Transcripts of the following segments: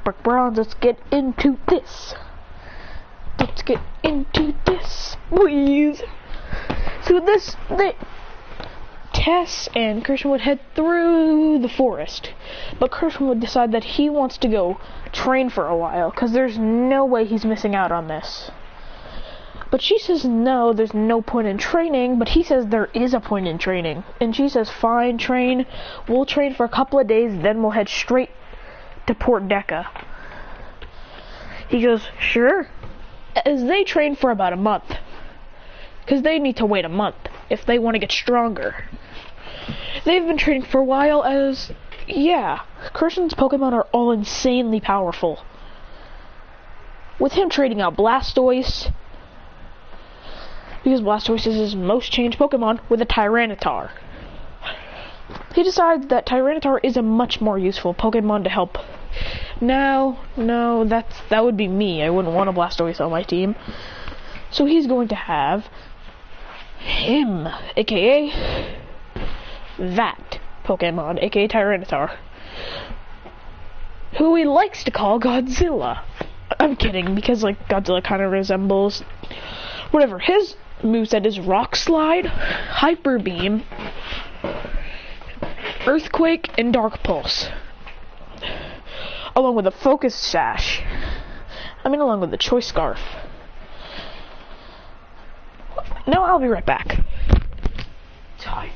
Brick Bronze, let's get into this. Let's get into this, please. So Tess and Christian would head through the forest, but Christian would decide that he wants to go train for a while, because there's no way he's missing out on this. But she says no, there's no point in training, but he says there is a point in training. And she says, fine, train. We'll train for a couple of days, then we'll head straight to Port Deca. He goes, sure. As they train for about a month, because they need to wait a month if they want to get stronger. They've been training for a while as, yeah, Christian's Pokemon are all insanely powerful. With him trading out Blastoise, because Blastoise is his most changed Pokemon, with a Tyranitar. He decides that Tyranitar is a much more useful Pokemon to help. No, that would be me. I wouldn't want a Blastoise on my team. So he's going to have him, aka that Pokemon, aka Tyranitar, who he likes to call Godzilla. I'm kidding, because like Godzilla kind of resembles whatever. His moveset is Rock Slide, Hyper Beam, Earthquake, and Dark Pulse, along with a Focus Sash. Along with the Choice Scarf. No, I'll be right back. Time.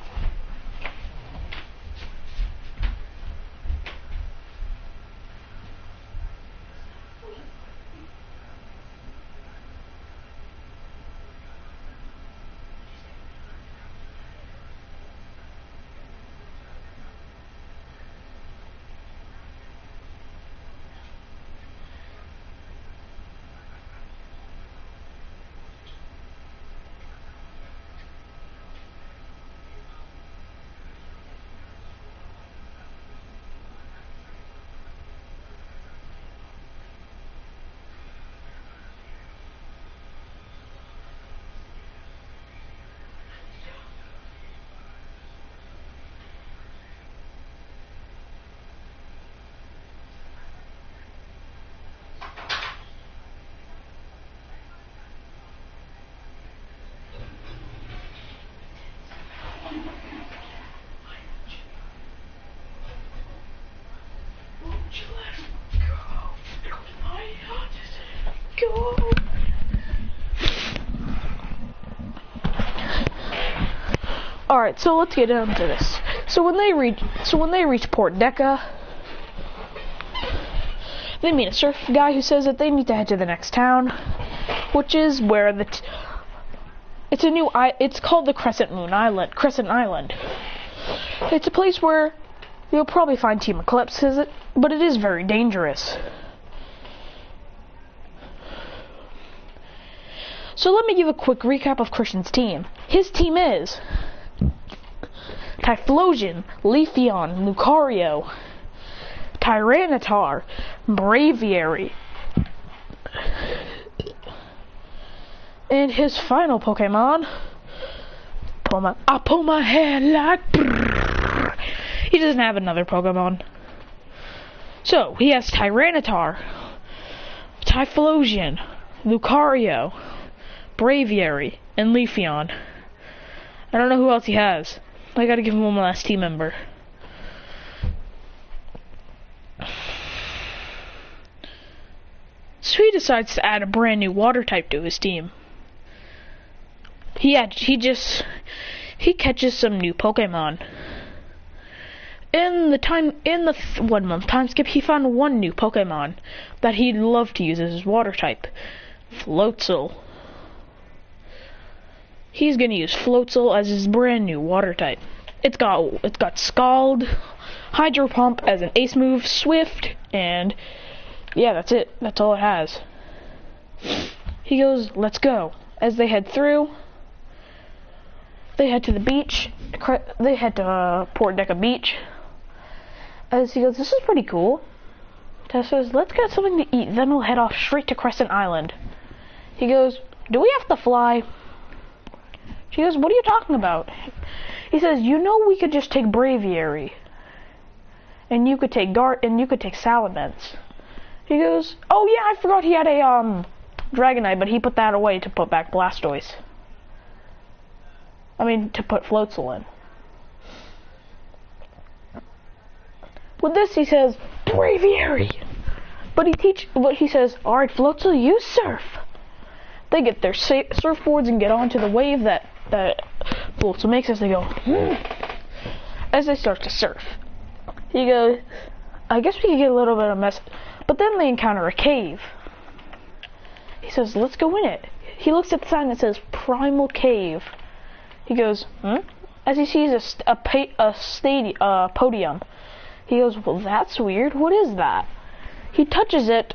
Alright, so let's get into this. So when they reach Port Deca, they meet a surf guy who says that they need to head to the next town, which is where it's called the Crescent Island. It's a place where you'll probably find Team Eclipse, but it is very dangerous. So let me give a quick recap of Christian's team. His team is Typhlosion, Leafeon, Lucario, Tyranitar, Braviary, and his final Pokemon, I pull my hair like brrr. He doesn't have another Pokemon. So, he has Tyranitar, Typhlosion, Lucario, Braviary, and Leafeon. I don't know who else he has. I gotta give him one last team member. So he decides to add a brand new water type to his team. He catches some new Pokemon. In the 1 month time skip, he found one new Pokemon that he'd love to use as his water type, Floatzel. He's gonna use Floatzel as his brand new water type. It's got Scald, Hydro Pump as an ace move, Swift, and yeah, that's it. That's all it has. He goes, let's go. As they head through, they head to the beach. They head to Port Deca Beach. As he goes, this is pretty cool. Tess says, let's get something to eat, then we'll head off straight to Crescent Island. He goes, do we have to fly? She goes, what are you talking about? He says, you know we could just take Braviary. And you could take Salamence. He goes, oh yeah, I forgot he had a Dragonite, but he put that away to put back Blastoise. I mean, to put Floatzel in. With this, he says, Braviary! But he says, alright, Floatzel, you surf! They get their surfboards and get onto the wave that Floatzel makes as they go, as they start to surf. He goes, I guess we could get a little bit of mess, but then they encounter a cave. He says, let's go in it. He looks at the sign that says Primal Cave. He goes, as he sees a podium. He goes, well, that's weird. What is that? He touches it,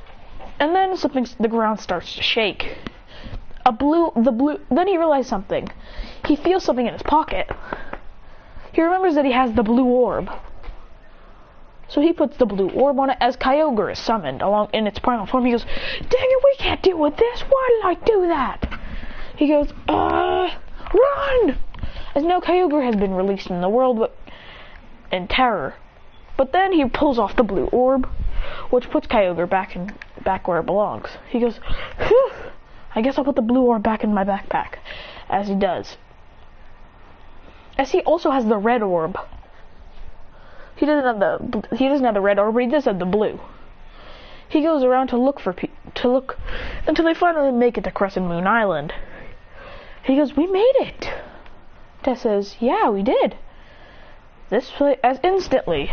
and then the ground starts to shake. Then he realizes something. He feels something in his pocket. He remembers that he has the blue orb. So he puts the blue orb on it as Kyogre is summoned along in its primal form. He goes, dang it, we can't deal with this. Why did I do that? He goes, run! As no Kyogre has been released in the world in terror. But then he pulls off the blue orb, which puts Kyogre back where it belongs. He goes, phew, I guess I'll put the blue orb back in my backpack. As he does. As he also has the red orb. He doesn't have the red orb, but he does have the blue. He goes around to look until they finally make it to Crescent Moon Island. He goes, we made it. Tess says, yeah, we did. This place, as instantly.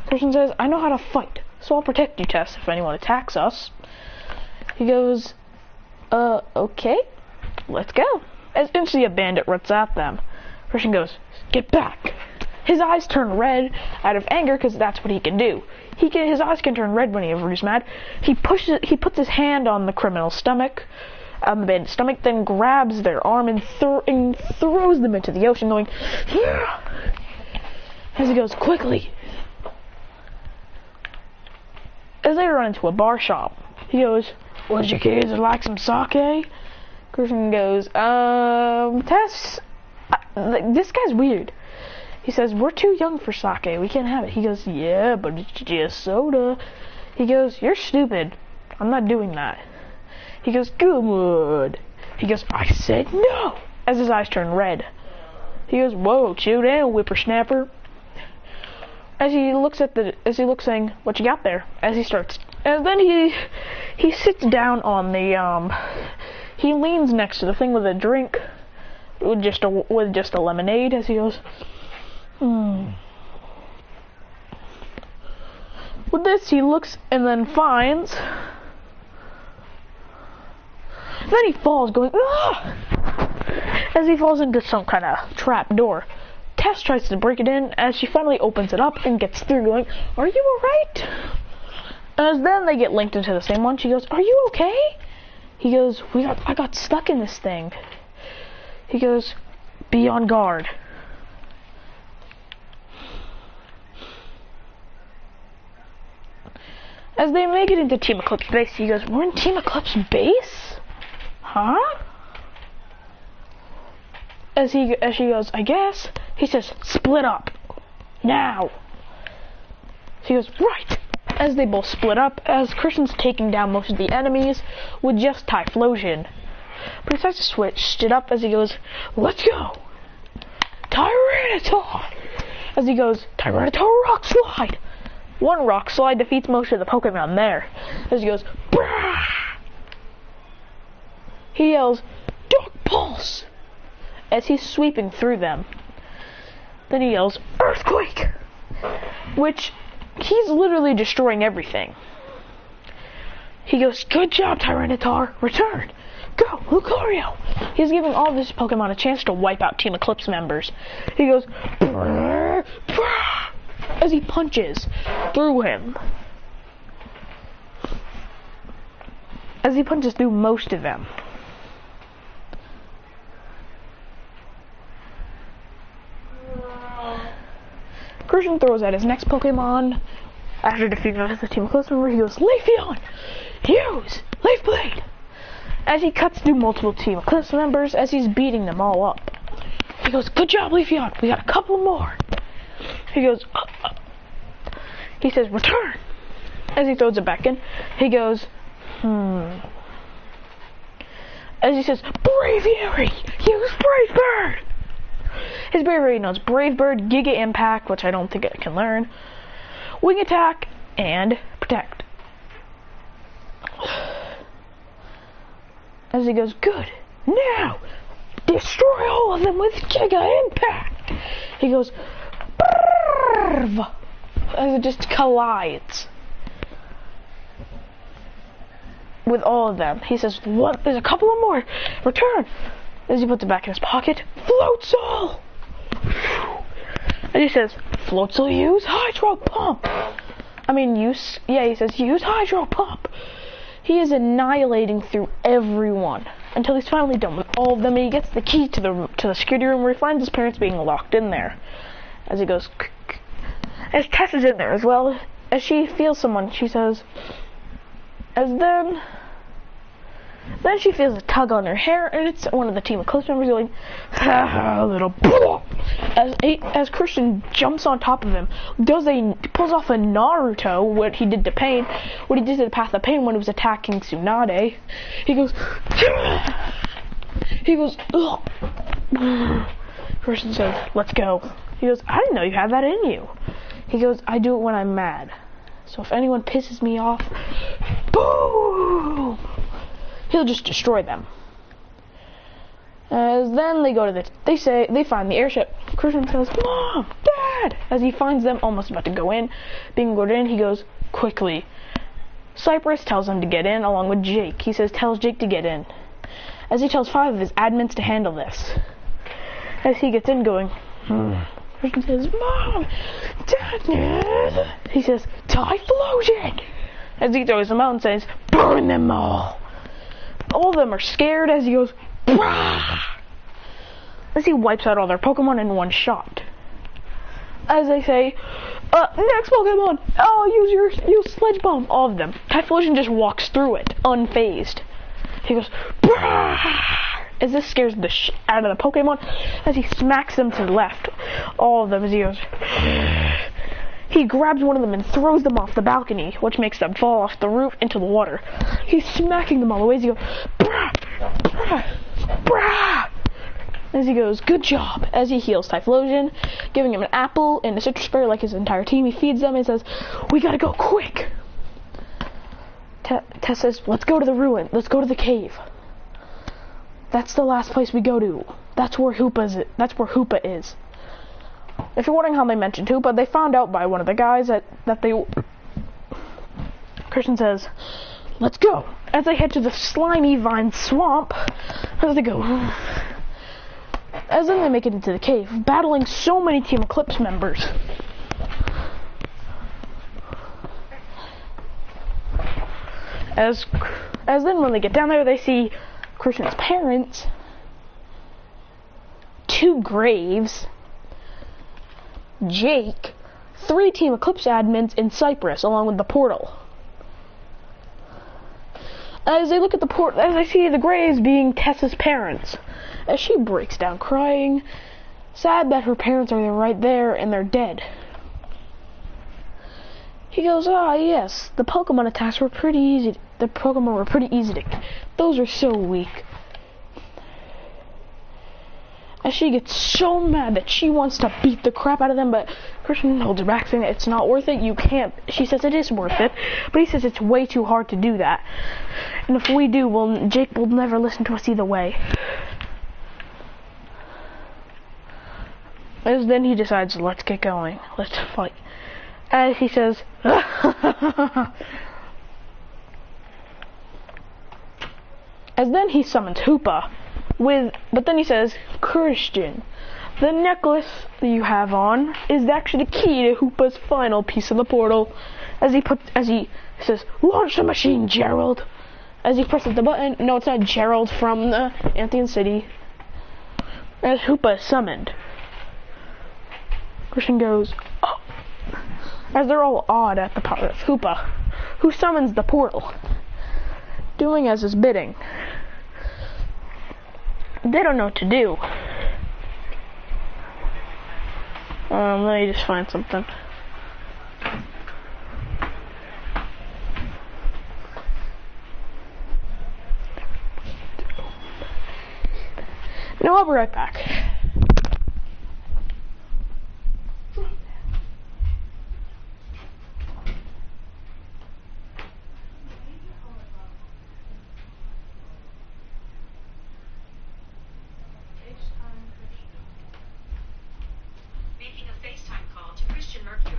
Christian says, I know how to fight, so I'll protect you, Tess, if anyone attacks us. He goes, okay, let's go. As instantly a bandit runs at them. Christian goes, get back. His eyes turn red out of anger because that's what he can do. His eyes can turn red whenever he's mad. He puts his hand on the criminal's stomach, on the bandit's stomach, then grabs their arm and throws them into the ocean, going, yeah! As he goes, quickly. As they run into a bar shop, he goes, would you kids like some sake? Christian goes, Tess, this guy's weird. He says, we're too young for sake, we can't have it. He goes, yeah, but it's just soda. He goes, you're stupid, I'm not doing that. He goes, good. He goes, I said no, as his eyes turn red. He goes, whoa, chill down, whippersnapper. As he looks saying, what you got there? And then he sits down on he leans next to the thing with a drink, with just a lemonade, as he goes, With this, he looks and then finds. Then he falls, going, ah! As he falls into some kind of trap door. Tess tries to break it in as she finally opens it up and gets through, going, are you alright? As then they get linked into the same one, she goes, are you okay? He goes, I got stuck in this thing. He goes, be on guard. As they make it into Team Eclipse base, he goes, we're in Team Eclipse base? Huh? As she goes, I guess. He says, split up. Now. She goes, right. As they both split up, as Christian's taking down most of the enemies with just Typhlosion. But he starts to switch it up as he goes, let's go. Tyranitar. As he goes, Tyranitar Rock Slide. One Rock Slide defeats most of the Pokemon there. As he goes, brah! He yells, Dark Pulse! As he's sweeping through them. Then he yells, Earthquake! Which, he's literally destroying everything. He goes, good job, Tyranitar, return! Go, Lucario! He's giving all of his Pokemon a chance to wipe out Team Eclipse members. He goes, brah, brah! As he punches through him. As he punches through most of them. Christian throws out his next Pokemon. After defeating the Team Eclipse member, he goes, Leafeon! Use! Leaf Blade! As he cuts through multiple Team Eclipse members as he's beating them all up. He goes, good job, Leafeon! We got a couple more! He goes, he says, return! As he throws it back in, he goes, As he says, bravery, use Brave Bird. His bravery knows Brave Bird, Giga Impact, which I don't think it can learn, Wing Attack, and Protect. As he goes, good, now, destroy all of them with Giga Impact. He goes, brrrr, as it just collides with all of them. He says, what? There's a couple of more. Return. As he puts it back in his pocket, Floatzel. And he says, Floatzel, use Hydro Pump. He says, use Hydro Pump. He is annihilating through everyone until he's finally done with all of them, and he gets the key to the security room where he finds his parents being locked in there. As he goes, as Tess is in there as well, as she feels someone, she says, then she feels a tug on her hair, and it's one of the Team Eclipse members going, little as Christian jumps on top of him, pulls off a Naruto, what he did to Pain, what he did to the Path of Pain when he was attacking Tsunade. He goes, ugh. Christian says, let's go. He goes, I didn't know you had that in you. He goes, I do it when I'm mad. So if anyone pisses me off, boom! He'll just destroy them. As then they go to they find the airship. Christian says, Mom, Dad! As he finds them almost about to go in. Being lured in, he goes, quickly. Cypress tells him to get in along with Jake. He says, tells Jake to get in. As he tells 5 of his admins to handle this. As he gets in going, Christian says, Mom, Dad! He says, Typhlosion! As he throws them out and says, burn them all! All of them are scared as he goes, Brah! As he wipes out all their Pokemon in one shot. As they say, next Pokemon, use Sledge Bomb. All of them. Typhlosion just walks through it, unfazed. He goes, Brah! As this scares the out of the Pokemon, as he smacks them to the left. All of them as he goes, he grabs one of them and throws them off the balcony, which makes them fall off the roof into the water. He's smacking them all the way as he goes, brah, brah, brah. As he goes, good job. As he heals Typhlosion, giving him an apple and a citrus berry like his entire team. He feeds them and says, we gotta go quick. Tess says, let's go to the ruin. Let's go to the cave. That's the last place we go to. That's where Hoopa is. If you're wondering how they mentioned Hoopa, they found out by one of the guys that they... Christian says, let's go. As they head to the slimy vine swamp, as they go... As then they make it into the cave, battling so many Team Eclipse members. As then when they get down there, they see Christian's parents, 2 graves, Jake, 3 Team Eclipse admins, and Cypress, along with the portal. As they look at the portal, as they see the graves being Tessa's parents, as she breaks down crying, sad that her parents are right there and they're dead. He goes, yes, the Pokemon attacks were pretty easy. The Pokemon were pretty easy to... Those are so weak. As she gets so mad that she wants to beat the crap out of them, but Christian holds her back saying that it's not worth it. You can't. She says it is worth it, but he says it's way too hard to do that. And if we do, Jake will never listen to us either way. As then he decides, let's get going. Let's fight. As he says, as then he summons Hoopa but then he says, Christian, the necklace that you have on is actually the key to Hoopa's final piece of the portal. As he says, launch the machine, Gerald. As he presses the button, no, it's not Gerald from the Anthean City. As Hoopa is summoned, Christian goes, oh. As they're all awed at the power of Hoopa, who summons the portal, doing as his bidding. They don't know what to do. Let me just find something. No, I'll be right back. Making a FaceTime call to Christian Mercure.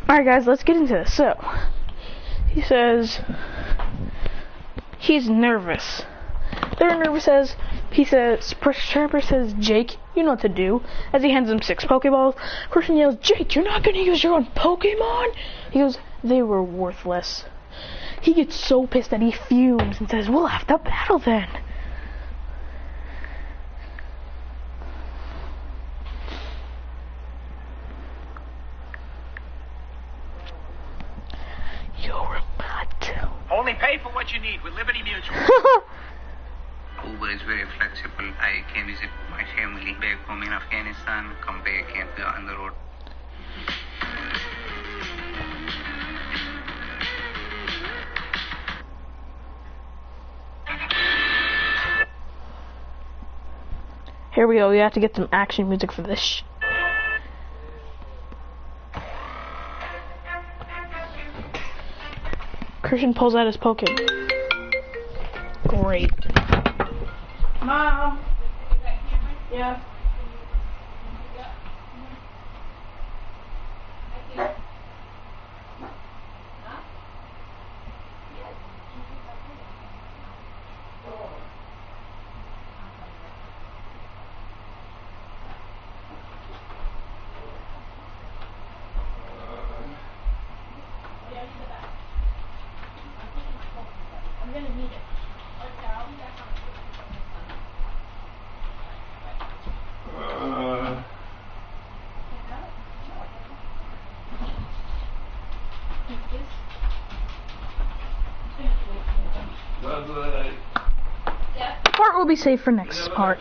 Alright guys, let's get into this. So, he says he's nervous. They're nervous as Trapper says, Jake, you know what to do, as he hands him 6 Pokeballs. Christian yells, Jake, you're not gonna use your own Pokemon? He goes, they were worthless. He gets so pissed that he fumes and says, we'll have to battle then. You're a mutt. Only pay for what you need with Liberty Mutual. Uber is very flexible. I can visit my family back home in Afghanistan, come back and be on the road. Here we go, we have to get some action music for this. Christian pulls out his Poke. Great. Mom. Yeah. I'm gonna need it. Okay, I'll be back on. Part will be saved for next part.